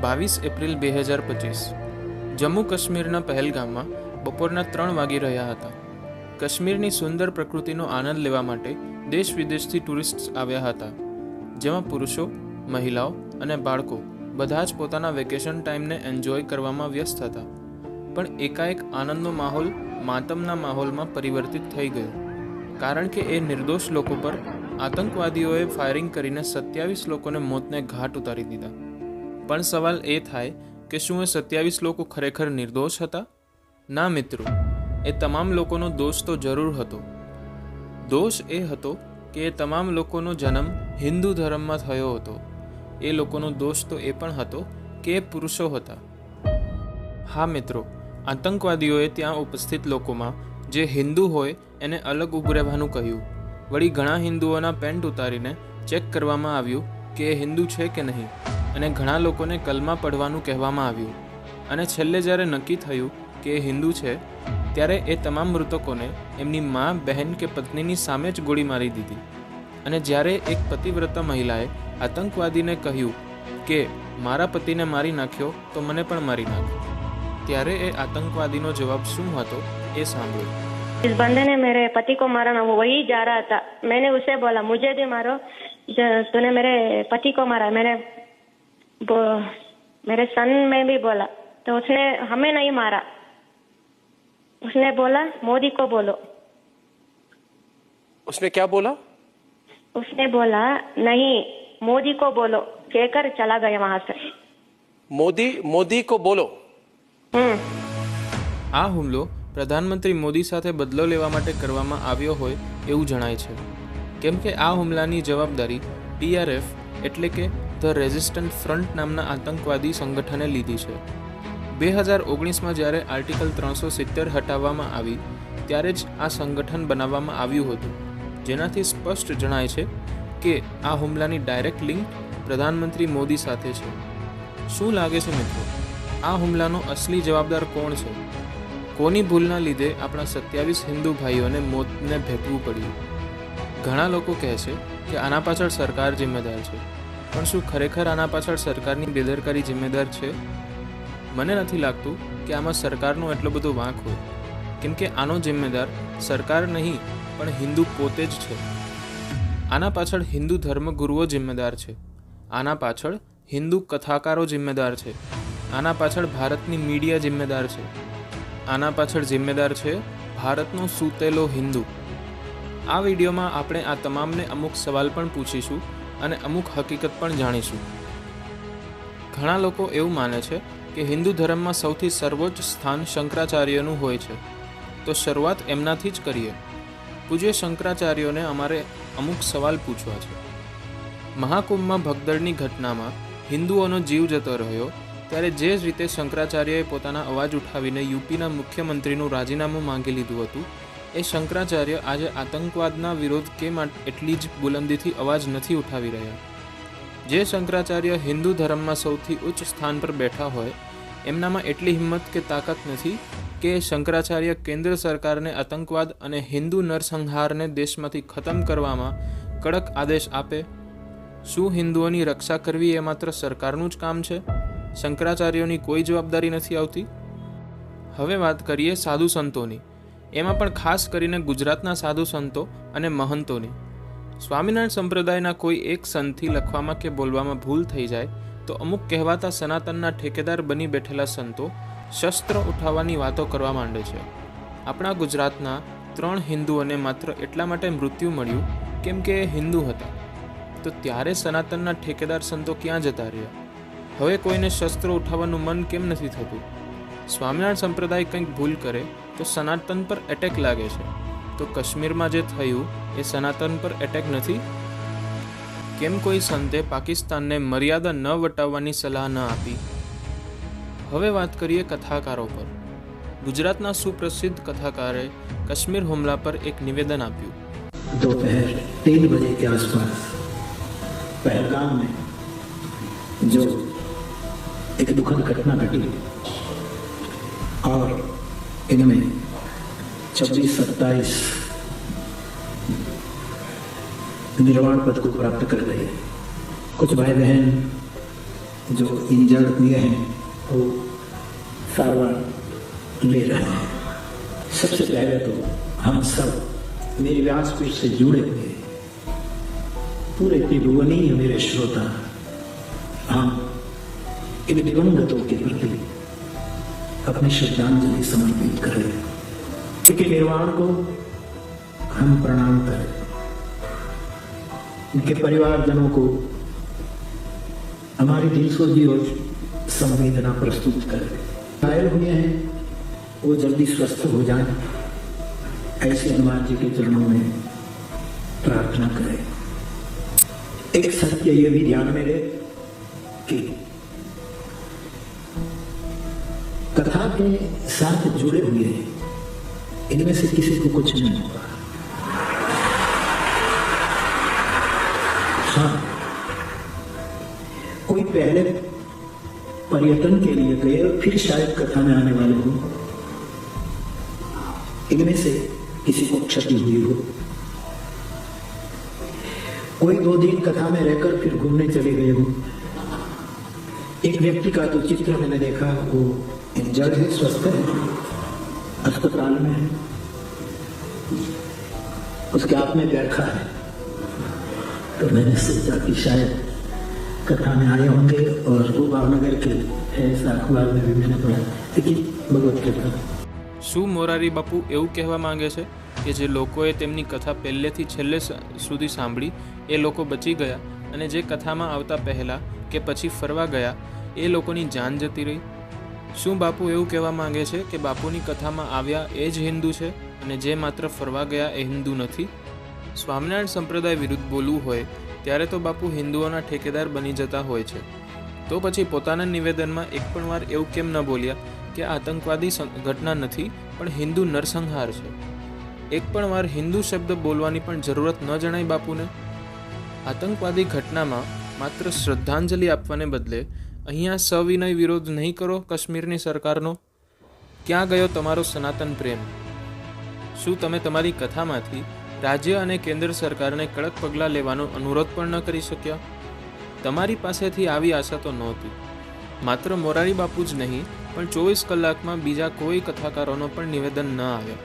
22 April 2025 Jammu કાશ્મીરના પહેલગામમાં બપોરના 3 વાગી રહ્યા હતા. કાશ્મીરની સુંદર પ્રકૃતિનો આનંદ લેવા માટે દેશ વિદેશથી ટુરિસ્ટ આવ્યા હતા, જેમાં પુરુષો, મહિલાઓ અને બાળકો બધા જ પોતાના વેકેશન ટાઈમને એન્જોય કરવામાં વ્યસ્ત હતા. પણ એકાએક આનંદનો માહોલ માતમના માહોલમાં પરિવર્તિત થઈ ગયો, કારણ કે એ નિર્દોષ લોકો પર આતંકવાદીઓએ ફાયરિંગ કરીને 27 લોકોને મોતને ઘાટ ઉતારી દીધા. પણ સવાલ એ થાય કે શું એ 27 લોકો ખરેખર નિર્દોષ હતા? ના મિત્રો, એ તમામ લોકોનો દોષ તો જરૂર હતો. દોષ એ હતો કે એ તમામ લોકોનો જન્મ હિન્દુ ધર્મમાં થયો હતો. એ લોકોનો દોષ તો એ પણ હતો કે એ પુરુષો હતા. હા મિત્રો, આતંકવાદીઓએ ત્યાં ઉપસ્થિત લોકોમાં જે હિન્દુ હોય એને અલગ ઊભું રહેવાનું કહ્યું. વળી ઘણા હિન્દુઓના પેન્ટ ઉતારીને ચેક કરવામાં આવ્યું કે એ હિન્દુ છે કે નહીં, અને ઘણા લોકોને કલમા પઢવાનું કહેવામાં આવ્યું. અને છેલ્લે જ્યારે નક્કી થયું કે એ હિન્દુ છે, ત્યારે એ તમામ મૃતકોને એમની મા, બહેન કે પત્નીની સામે જ ગોળી મારી દીધી. અને જ્યારે એક પતિવ્રતા મહિલાએ આતંકવાદીને કહ્યું કે મારા પતિને મારી નાખ્યો તો મને પણ મારી નાખ્યો, ત્યારે એ આતંકવાદીનો જવાબ શું હતો એ સાંભળ્યો. इस बंदे ने मेरे पति को मारा ना, वो वही जा रहा था. मैंने उसे बोला मुझे भी मारो, तूने मेरे पति को मारा. मेरे सन में भी बोला तो उसने हमें नहीं मारा. उसने बोला मोदी को बोलो. उसने क्या बोला? उसने बोला नहीं, मोदी को बोलो कहकर चला गया वहां से. मोदी को बोलो. આ હુમલો પ્રધાનમંત્રી મોદી સાથે બદલો લેવા માટે કરવામાં આવ્યો હોય એવું જણાય છે, કેમ કે આ હુમલાની જવાબદારી TRF એટલે કે ધ રેઝિસ્ટન્ટ ફ્રન્ટ નામના આતંકવાદી સંગઠને લીધી છે. 2019માં જ્યારે આર્ટિકલ 370 હટાવવામાં આવી ત્યારે જ આ સંગઠન બનાવવામાં આવ્યું હતું, જેનાથી સ્પષ્ટ જણાય છે કે આ હુમલાની ડાયરેક્ટ લિંક પ્રધાનમંત્રી મોદી સાથે છે. શું લાગે છે મિત્રો, આ હુમલાનો અસલી જવાબદાર કોણ છે? કોની ભૂલના લીધે આપણા 27 હિન્દુ ભાઈઓને મોતને ભેટવું પડ્યું? ઘણા લોકો કહે છે કે આના પાછળ સરકાર જિમ્મેદાર છે, પણ શું ખરેખર આના પાછળ સરકારની બેદરકારી જિમ્મેદાર છે? મને નથી લાગતું કે આમાં સરકારનો એટલો બધો વાંક હોય, કેમ કે આનો જિમ્મેદાર સરકાર નહીં પણ હિન્દુ પોતે જ છે. આના પાછળ હિન્દુ ધર્મગુરુઓ જિમ્મેદાર છે. આના પાછળ હિન્દુ કથાકારો જિમ્મેદાર છે. આના પાછળ ભારતની મીડિયા જિમ્મેદાર છે. આના પાછળ જિમ્મેદાર છે ભારતનો સૂતેલો હિન્દુ. આ વિડીયોમાં આપણે આ તમામને અમુક સવાલ પણ પૂછીશું અને અમુક હકીકત પણ જાણીશું. ઘણા લોકો એવું માને છે કે હિન્દુ ધર્મમાં સૌથી સર્વોચ્ચ સ્થાન શંકરાચાર્યનું હોય છે, તો શરૂઆત એમનાથી જ કરીએ. પૂજ્ય શંકરાચાર્યોને અમારે અમુક સવાલ પૂછવા છે. મહાકુંભમાં ભગદડની ઘટનામાં હિન્દુઓનો જીવ જતો રહ્યો, ત્યારે જે જ રીતે શંકરાચાર્યએ પોતાના અવાજ ઉઠાવીને યુપીના મુખ્યમંત્રીનું રાજીનામું માંગી લીધું હતું, એ શંકરાચાર્ય આજે આતંકવાદના વિરોધ કેમ એટલી જ બુલંદીથી અવાજ નથી ઉઠાવી રહ્યા? જે શંકરાચાર્ય હિન્દુ ધર્મમાં સૌથી ઉચ્ચ સ્થાન પર બેઠા હોય, એમનામાં એટલી હિંમત કે તાકાત નથી કે શંકરાચાર્ય કેન્દ્ર સરકારને આતંકવાદ અને હિન્દુ નરસંહારને દેશમાંથી ખતમ કરવામાં કડક આદેશ આપે? શું હિન્દુઓની રક્ષા કરવી એ માત્ર સરકારનું જ કામ છે? શંકરાચાર્યોની કોઈ જવાબદારી નથી આવતી? હવે વાત કરીએ સાધુ સંતોની, એમાં પણ ખાસ કરીને ગુજરાતના સાધુ સંતો અને મહંતોની. સ્વામિનારાયણ સંપ્રદાયના કોઈ એક સંતથી લખવામાં કે બોલવામાં ભૂલ થઈ જાય તો અમુક કહેવાતા સનાતનના ઠેકેદાર બની બેઠેલા સંતો શસ્ત્ર ઉઠાવવાની વાતો કરવા માંડે છે. આપણા ગુજરાતના 3 હિન્દુઓને માત્ર એટલા માટે મૃત્યુ મળ્યું કેમ કે એ હિન્દુ હતા. તો ત્યારે સનાતનના ઠેકેદાર સંતો ક્યાં જતા રહ્યા? હવે કોઈને શસ્ત્રો ઉઠાવવાનું મન કેમ નથી થતું? સ્વામિનારાયણ સંપ્રદાય કંઈક ભૂલ કરે તો સનાતન પર એટેક લાગે છે, તો કાશ્મીરમાં જે થયું એ સનાતન પર એટેક નથી? કેમ કોઈ સંતે પાકિસ્તાનને મર્યાદા ન વટાવવાની સલાહ ન આપી? હવે વાત કરીએ કથાકારો પર. ગુજરાતના સુપ્રસિદ્ધ કથાકારે કાશ્મીર હુમલા પર એક નિવેદન આપ્યું. दोपहर 3 बजे के आसपास पहलगाम में जो एक दुखद घटना घटी और इनमें 26-27 निर्वाण पद को प्राप्त कर गए. कुछ भाई बहन जो इंजर्ड हुए हैं वो सारवार ले रहे हैं। सबसे पहले तो हम सब मेरे व्यासपीठ से जुड़े हुए पूरे त्रिभुवनीय मेरे श्रोता, हम इन दिवंगतों के प्रति अपनी श्रद्धांजलि समर्पित करें। इनके निर्वाण को हम प्रणाम करें, उनके परिवारजनों को हमारी दिलसोजी और संवेदना प्रस्तुत करें। घायल हुए हैं वो जल्दी स्वस्थ हो जाएं, ऐसे हनुमान जी के चरणों में प्रार्थना करें। एक सत्य ये भी ध्यान में ले कि कथा के साथ जुड़े हुए इनमें से किसी को कुछ नहीं होगा। हाँ, कोई पहले पर्यटन के लिए गए और फिर शायद कथा में आने वाले हो, इनमें से किसी को क्षति हुई हो। कोई 2 दिन कथा में रहकर फिर घूमने चले गए हो। एक व्यक्ति का तो चित्र मैंने देखा, वो इंजर्ड है, स्वस्थ है, अस्पताल में है, उसके हाथ में बैरखा है। तो मैंने सोचा कि शायद कथा में आए होंगे और वो भावनगर के ऐसा अखबार में भी मैंने पढ़ा, लेकिन भगवत कृपा। શું મોરારી બાપુ એવું કહેવા માંગે છે કે જે લોકોએ તેમની કથા પહેલેથી છેલ્લે સુધી સાંભળી એ લોકો બચી ગયા, અને જે કથામાં આવતા પહેલાં કે પછી ફરવા ગયા એ લોકોની જાન જતી રહી? શું બાપુ એવું કહેવા માંગે છે કે બાપુની કથામાં આવ્યા એ જ હિન્દુ છે અને જે માત્ર ફરવા ગયા એ હિન્દુ નથી? સ્વામિનારાયણ સંપ્રદાય વિરુદ્ધ બોલવું હોય ત્યારે તો બાપુ હિન્દુઓના ઠેકેદાર બની જતા હોય છે, તો પછી પોતાના નિવેદનમાં એક પણ વાર એવું કેમ ન બોલ્યા કે આતંકવાદી ઘટના નથી પણ હિન્દુ નરસંહાર છે? એક પણ વાર હિન્દુ શબ્દ બોલવાની પણ જરૂરત ન જણાય બાપુને? આતંકવાદી ઘટનામાં માત્ર શ્રદ્ધાંજલિ આપવાને બદલે અહીંયા સવિનય વિરોધ નહીં કરો કાશ્મીરની સરકારનો? ક્યાં ગયો તમારો સનાતન પ્રેમ? શું તમે તમારી કથામાંથી રાજ્ય અને કેન્દ્ર સરકારને કડક પગલાં લેવાનો અનુરોધ પણ ન કરી શક્યા? તમારી પાસેથી આવી આશા તો નહોતી. માત્ર મોરારી બાપુ જ નહીં પણ 24 કલાકમાં બીજા કોઈ કથાકારોનો પણ નિવેદન ન આવ્યા.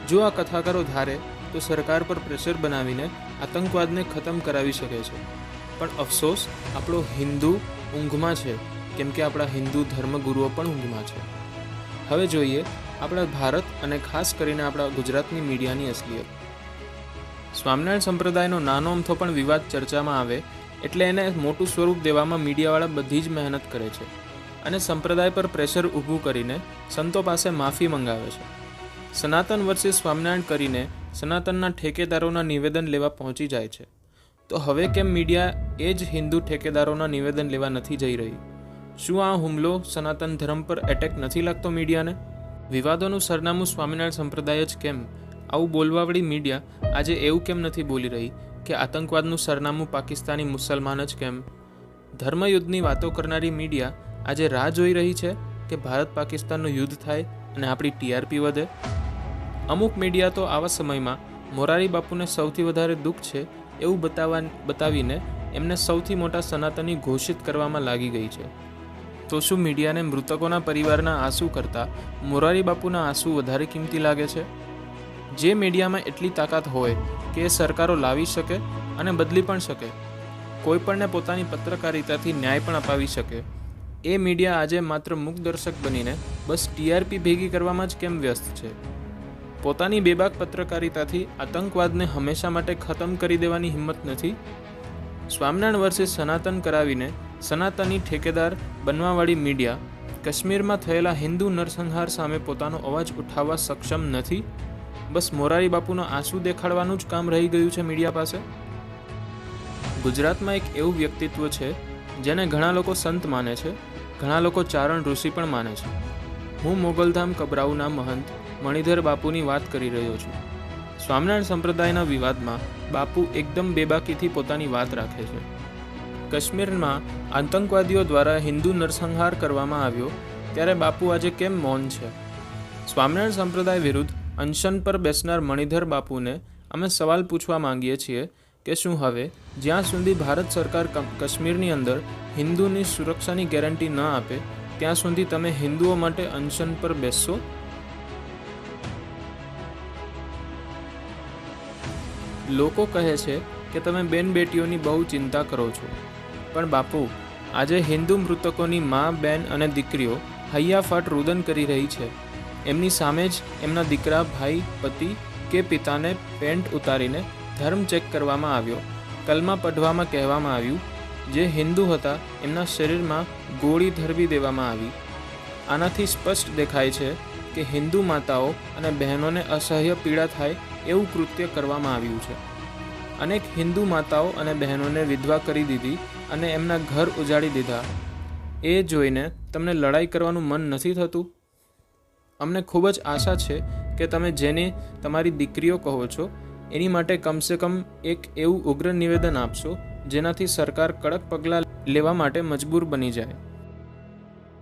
જો આ કથાકારો ધારે તો સરકાર પર પ્રેશર બનાવીને આતંકવાદને ખતમ કરાવી શકે છે, પણ અફસોસ આપણો હિન્દુ ઊંઘમાં છે, કેમ કે આપણા હિન્દુ ધર્મગુરુઓ પણ ઊંઘમાં છે. હવે જોઈએ આપણા ભારત અને ખાસ કરીને આપણા ગુજરાતની મીડિયાની અસલિયત. સ્વામિનારાયણ સંપ્રદાયનો નાનો અમથો પણ વિવાદ ચર્ચામાં આવે એટલે એને મોટું સ્વરૂપ દેવામાં મીડિયાવાળા બધી જ મહેનત કરે છે અને સંપ્રદાય પર પ્રેશર ઊભું કરીને સંતો પાસે માફી મંગાવે છે. સનાતન વર્સિસ સ્વામિનારાયણ કરીને સનાતનના ઠેકેદારોના નિવેદન લેવા પહોંચી જાય છે. તો હવે કેમ મીડિયા એ જ હિન્દુ ઠેકેદારોના નિવેદન લેવા નથી જઈ રહી? શું આ હુમલો સનાતન ધર્મ પર એટેક નથી લાગતો મીડિયાને? વિવાદોનું સરનામું સ્વામિનારાયણ સંપ્રદાય જ કેમ? આવું બોલવાવાળી મીડિયા આજે એવું કેમ નથી બોલી રહી કે આતંકવાદનું સરનામું પાકિસ્તાની મુસલમાન જ કેમ? ધર્મયુદ્ધની વાતો કરનારી મીડિયા આજે રાહ જોઈ રહી છે કે ભારત પાકિસ્તાનનું યુદ્ધ થાય અને આપણી ટીઆરપી વધે. અમુક મીડિયા તો આવા સમયમાં મોરારી બાપુને સૌથી વધારે દુઃખ છે એવું બતાવીને એમને સૌથી મોટા સનાતની ઘોષિત કરવામાં લાગી ગઈ છે. તો શું મીડિયાને મૃતકોના પરિવારના આંસુ કરતાં મોરારી બાપુના આંસુ વધારે કિંમતી લાગે છે? જે મીડિયામાં એટલી તાકાત હોય કે એ સરકારો લાવી શકે અને બદલી પણ શકે, કોઈપણને પોતાની પત્રકારિતાથી ન્યાય પણ અપાવી શકે, એ મીડિયા આજે માત્ર મૂકદર્શક બનીને બસ ટીઆરપી ભેગી કરવામાં જ કેમ વ્યસ્ત છે? પોતાની બેબાક પત્રકારિતાથી આતંકવાદને હંમેશા માટે ખતમ કરી દેવાની હિંમત નથી? સ્વામિનારાયણ વર્સિસ સનાતન કરાવીને સનાતની ઠેકેદાર બનવાવાળી મીડિયા કાશ્મીરમાં થયેલા હિન્દુ નરસંહાર સામે પોતાનો અવાજ ઉઠાવવા સક્ષમ નથી? બસ મોરારી બાપુનો આંસુ દેખાડવાનું જ કામ રહી ગયું છે મીડિયા પાસે? ગુજરાતમાં એક એવું વ્યક્તિત્વ છે જેને ઘણા લોકો સંત માને છે, ઘણા લોકો ચારણ ઋષિ પણ માને છે. હું મોગલધામ કબરાઉના મહંત મણિધર બાપુની વાત કરી રહ્યો છું. સ્વામિનારાયણ સંપ્રદાયના વિવાદમાં બાપુ એકદમ બેબાકીથી પોતાની વાત રાખે છે. કાશ્મીરમાં આતંકવાદીઓ દ્વારા હિન્દુ નરસંહાર કરવામાં આવ્યો ત્યારે બાપુ આજે કેમ મૌન છે? સ્વામિનારાયણ સંપ્રદાય વિરુદ્ધ અનશન પર બેસનાર મણિધર બાપુને અમે સવાલ પૂછવા માંગીએ છીએ કે શું હવે જ્યાં સુધી ભારત સરકાર કાશ્મીરની અંદર હિન્દુની સુરક્ષાની ગેરંટી ન આપે ત્યાં સુધી તમે હિન્દુઓ માટે અનશન પર બેસશો? લોકો કહે છે કે તમે બેન બેટીઓની બહુ ચિંતા કરો છો, પણ બાપુ, આજે હિન્દુ મૃતકોની મા, બેન અને દીકરીઓ હૈયાફાટ રુદન કરી રહી છે. એમની સામે જ એમના દીકરા, ભાઈ, પતિ કે પિતાને પેન્ટ ઉતારીને ધર્મ ચેક કરવામાં આવ્યો. કલમા પઢવામાં કહેવામાં આવ્યું. જે હિન્દુ હતા એમના શરીરમાં ગોળી ધરવી દેવામાં આવી. આનાથી સ્પષ્ટ દેખાય છે કે હિન્દુ માતાઓ અને બહેનોને અસહ્ય પીડા થાય એવું કૃત્ય કરવામાં આવ્યું છે. અનેક હિન્દુ માતાઓ અને બહેનોને વિધવા કરી દીધી અને એમના ઘર ઉજાડી દીધા. એ જોઈને તમને લડાઈ કરવાનું મન નથી થતું? અમને ખૂબ જ આશા છે કે તમે જેને તમારી દીકરીઓ કહો છો એની માટે કમસે કમ એક એવું ઉગ્ર નિવેદન આપશો જેનાથી સરકાર કડક પગલાં લેવા માટે મજબૂર બની જાય.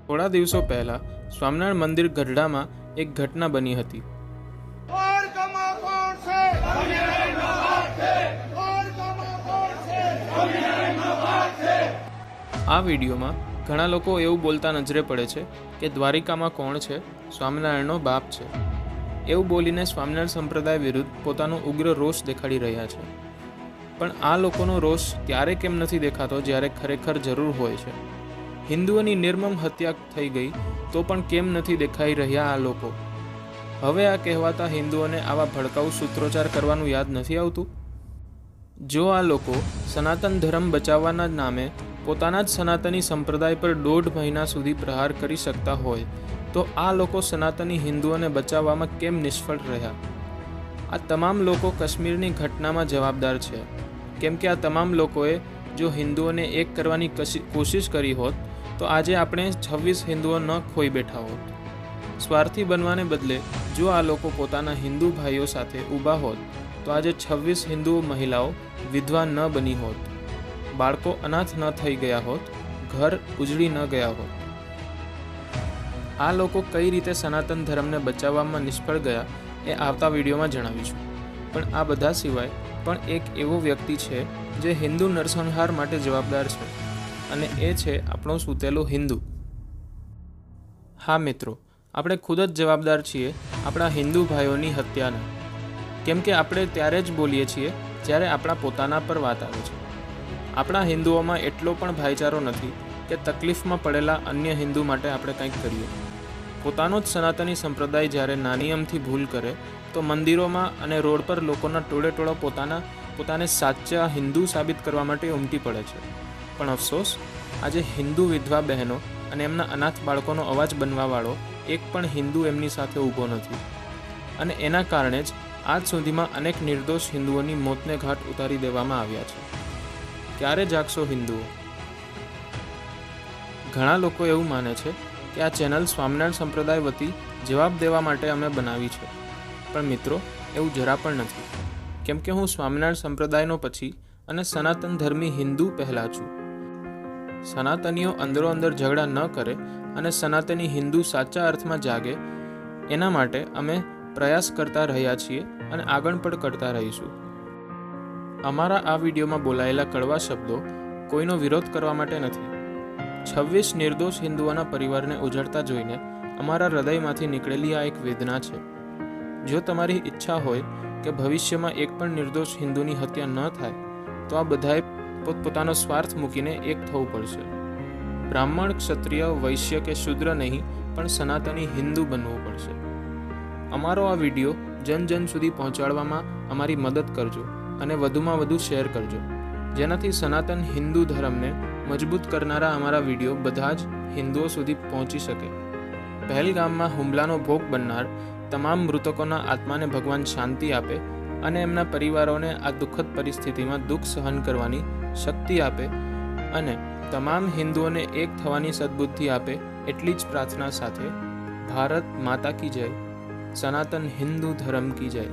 થોડા દિવસો પહેલાં સ્વામિનારાયણ મંદિર ગઢડામાં એક ઘટના બની હતી. આ વિડીયોમાં ઘણા લોકો એવું બોલતા નજરે પડે છે કે દ્વારિકામાં કોણ છે? સ્વામિનારાયણનો બાપ છે. એવું બોલીને સ્વામિનારાયણ સંપ્રદાય વિરુદ્ધ પોતાનો ઉગ્ર રોષ દેખાડી રહ્યા છે. પણ આ લોકોનો રોષ ત્યારે કેમ નથી દેખાતો જ્યારે ખરેખર જરૂર હોય છે? હિન્દુઓની નિર્મમ હત્યા થઈ ગઈ તો પણ કેમ નથી દેખાઈ રહ્યા આ લોકો? હવે આ કહેવાતા હિન્દુઓને આવા ભડકાઉ સૂત્રોચ્ચાર કરવાનું યાદ નથી આવતું? જો આ લોકો સનાતન ધર્મ બચાવવાના નામે પોતાના જ સનાતની સંપ્રદાય પર 1.5 મહિના સુધી પ્રહાર કરી શકતા હોય તો આ લોકો સનાતની હિન્દુઓને બચાવવામાં કેમ નિષ્ફળ રહ્યા? આ તમામ લોકો કાશ્મીરની ઘટનામાં જવાબદાર છે, કેમ કે આ તમામ લોકોએ જો હિન્દુઓને એક કરવાની કોશિશ કરી હોત તો આજે આપણે 26 હિન્દુઓ ન ખોઈ બેઠા હોત. સ્વાર્થી બનવાને બદલે જો આ લોકો પોતાના હિન્દુ ભાઈઓ સાથે ઊભા હોત તો આજે 26 હિન્દુ મહિલાઓ વિધવા ન બની હોત, બાળકો અનાથ ન થઈ ગયા હોત, ઘર ઉજળી ન ગયા હોત. આ લોકો કઈ રીતે સનાતન ધર્મને બચાવવામાં નિષ્ફળ ગયા એ આવતા વિડીયોમાં જણાવીશું. પણ આ બધા સિવાય પણ એક એવો વ્યક્તિ છે જે હિન્દુ નરસંહાર માટે જવાબદાર છે, અને એ છે આપણો સૂતેલો હિન્દુ. હા મિત્રો, આપણે ખુદ જ જવાબદાર છીએ આપણા હિન્દુ ભાઈઓની હત્યાના, કેમ કે આપણે ત્યારે જ બોલીએ છીએ જ્યારે આપણા પોતાના પર વાત આવે છે. આપણા હિન્દુઓમાં એટલો પણ ભાઈચારો નથી કે તકલીફમાં પડેલા અન્ય હિન્દુ માટે આપણે કંઈક કરીએ. પોતાનો જ સનાતની સંપ્રદાય જ્યારે નાની અમથી ભૂલ કરે તો મંદિરોમાં અને રોડ પર લોકોના ટોળે પોતાને સાચા હિન્દુ સાબિત કરવા માટે ઉમટી પડે છે. પણ અફસોસ, આજે હિન્દુ વિધવા બહેનો અને એમના અનાથ બાળકોનો અવાજ બનવાવાળો એક પણ હિન્દુ એમની સાથે ઊભો નથી. અને એના કારણે જ આજ સુધીમાં અનેક નિર્દોષ હિન્દુઓની મોતને ઘાટ ઉતારી દેવામાં આવ્યા છે. ક્યારે જાગશો હિન્દુઓ? ઘણા લોકો એવું માને છે કે આ ચેનલ સ્વામિનારાયણ સંપ્રદાય વતી જવાબ દેવા માટે અમે બનાવી છે, પણ મિત્રો, એવું જરા પણ નથી. કેમ કે હું સ્વામિનારાયણ સંપ્રદાયનો પછી અને સનાતન ધર્મી હિન્દુ પહેલાં છું. સનાતનીઓ અંદરો અંદર ઝઘડા ન કરે અને સનાતની હિન્દુ સાચા અર્થમાં જાગે એના માટે અમે પ્રયાસ કરતા રહ્યા છીએ અને આગળ પણ કરતા રહીશું. અમારા આ વિડીયોમાં બોલાયેલા કડવા શબ્દો કોઈનો વિરોધ કરવા માટે નથી. 26 નિર્દોષ હિન્દુઓના પરિવારને ઉજળતા જોઈને અમારા હૃદયમાંથી નીકળેલી આ એક વેદના છે. જો તમારી ઈચ્છા હોય કે ભવિષ્યમાં એક પણ નિર્દોષ હિન્દુની હત્યા ન થાય તો આ બધાએ પોતપોતાનો સ્વાર્થ મૂકીને એક થવું પડશે. બ્રાહ્મણ, ક્ષત્રિય, વૈશ્ય કે શૂદ્ર નહીં, પણ સનાતની હિન્દુ બનવું પડશે. અમારો આ વિડીયો જન સુધી પહોંચાડવામાં અમારી મદદ કરજો અને વધુમાં વધુ શેર કરજો, જેનાથી સનાતન હિન્દુ ધર્મને મજબૂત કરનારા અમારા વિડીયો બધા જ હિન્દુઓ સુધી પહોંચી શકે. પહેલગામમાં હુમલાનો ભોગ બનનાર તમામ મૃતકોના આત્માને ભગવાન શાંતિ આપે અને એમના પરિવારોને આ દુઃખદ પરિસ્થિતિમાં દુઃખ સહન કરવાની શક્તિ આપે અને તમામ હિન્દુઓને એક થવાની સદબુદ્ધિ આપે, એટલી જ પ્રાર્થના સાથે ભારત માતા કી જય, સનાતન હિન્દુ ધર્મ કી જય.